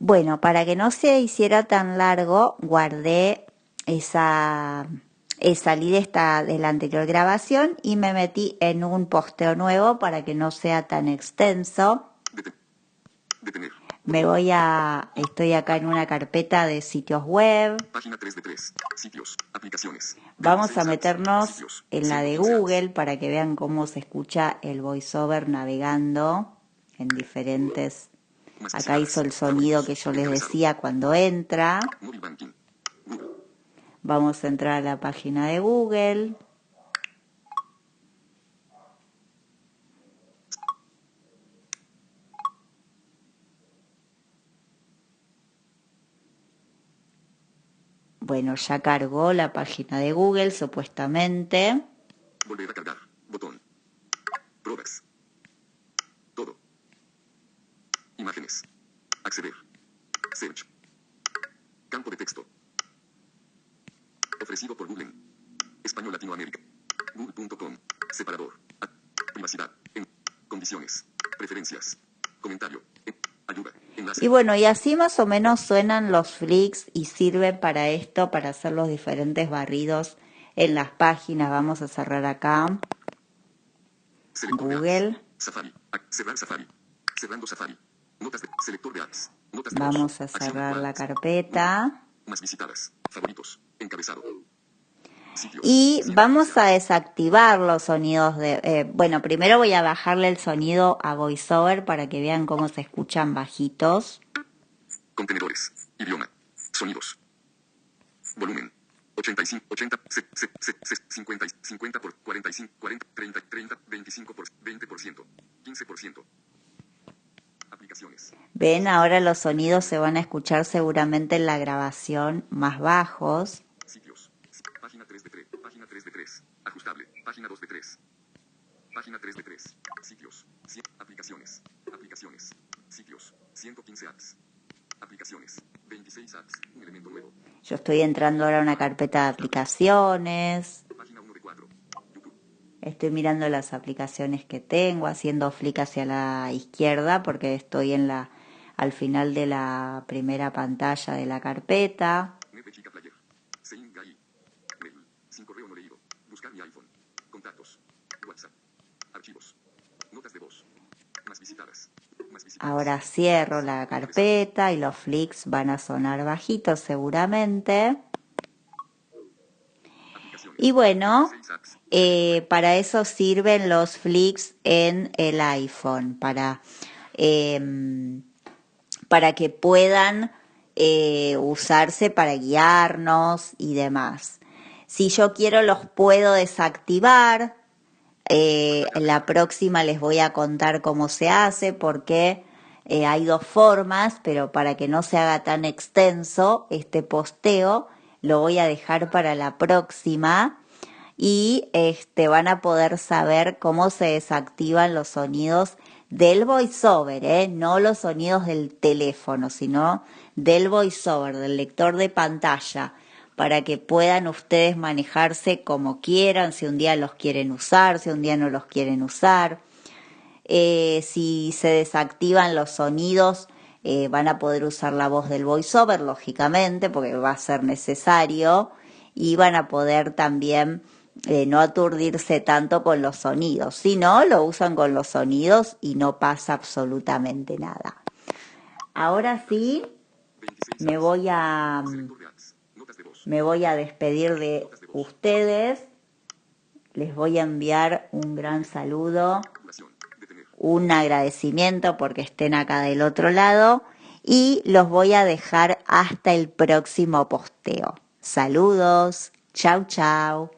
Bueno, para que no se hiciera tan largo, guardé salí de la anterior grabación y me metí en un posteo nuevo para que no sea tan extenso. Detener. Estoy acá en una carpeta de sitios web. Página 3 de 3. Sitios. Aplicaciones. Vamos a 26 apps, meternos sitios, en la de 115 apps. Google para que vean cómo se escucha el voiceover navegando en diferentes. Más Acá hizo visitadas. el sonido que yo les Encabezado. decía cuando entra. Móvil banking. Google. Vamos a entrar a la página de Google. Bueno, ya cargó la página de Google, supuestamente. Volver a cargar. Botón. Products. Todo. Imágenes. Acceder. Search. Campo de texto. Ofrecido por Google. Español Latinoamérica. Google.com. Separador. Privacidad. Condiciones. Preferencias. Comentario. Ayuda. Enlace. Y bueno, y así más o menos suenan los flicks y sirven para esto, para hacer los diferentes barridos en las páginas. Vamos a cerrar acá. Selector de Google. apps. Safari. Cerrar Safari. Cerrando Safari. Notas de selector de apps. Notas de Vamos voz. a Acción cerrar la actual. carpeta. Más visitadas. Favoritos. Encabezado. Sitios. Y 115 vamos a apps. desactivar los sonidos de... bueno, primero voy a bajarle el sonido a VoiceOver para que vean cómo se escuchan bajitos. Contenedores. Idioma. Sonidos. Volumen. 85, 80, 50 por 45, 40, 30, 30, 25 por 20%, 15%. Aplicaciones. Ven, ahora los sonidos se van a escuchar seguramente en la grabación más bajos. Sitios. Página 3 de 3. Página 3 de 3. Ajustable. Página 2 de 3. Página 3 de 3. Sitios. Aplicaciones. Aplicaciones. Sitios. 115 apps. Aplicaciones. 26 apps. Un elemento nuevo. Yo estoy entrando ahora a una carpeta de aplicaciones. Página 1 de 4. YouTube. Estoy mirando las aplicaciones que tengo, haciendo flick hacia la izquierda porque estoy al final de la primera pantalla de la carpeta. Neve Chica Player. Sein Gai. Mail. Sin correo no leído. Buscar mi iPhone. Contactos. WhatsApp. Archivos. Notas de voz. Más visitadas. Más visitadas. Ahora cierro la carpeta y los flicks van a sonar bajitos seguramente. Aplicaciones. Y bueno, 26 apps. para eso sirven los flicks en el iPhone, para que puedan usarse para guiarnos y demás. Si yo quiero los puedo desactivar. La próxima les voy a contar cómo se hace porque hay dos formas, pero para que no se haga tan extenso este posteo, lo voy a dejar para la próxima y van a poder saber cómo se desactivan los sonidos del voiceover, no los sonidos del teléfono, sino del voiceover, del lector de pantalla, para que puedan ustedes manejarse como quieran, si un día los quieren usar, si un día no los quieren usar. Si se desactivan los sonidos, van a poder usar la voz del voiceover, lógicamente, porque va a ser necesario, y van a poder también no aturdirse tanto con los sonidos. Si no, lo usan con los sonidos y no pasa absolutamente nada. Ahora sí, 26 me apps. voy a Selector de apps. Notas de voz. despedir de ustedes. Les voy a enviar un gran saludo, Duración. Detener. un agradecimiento porque estén acá del otro lado y los voy a dejar hasta el próximo posteo. Saludos, chau chau.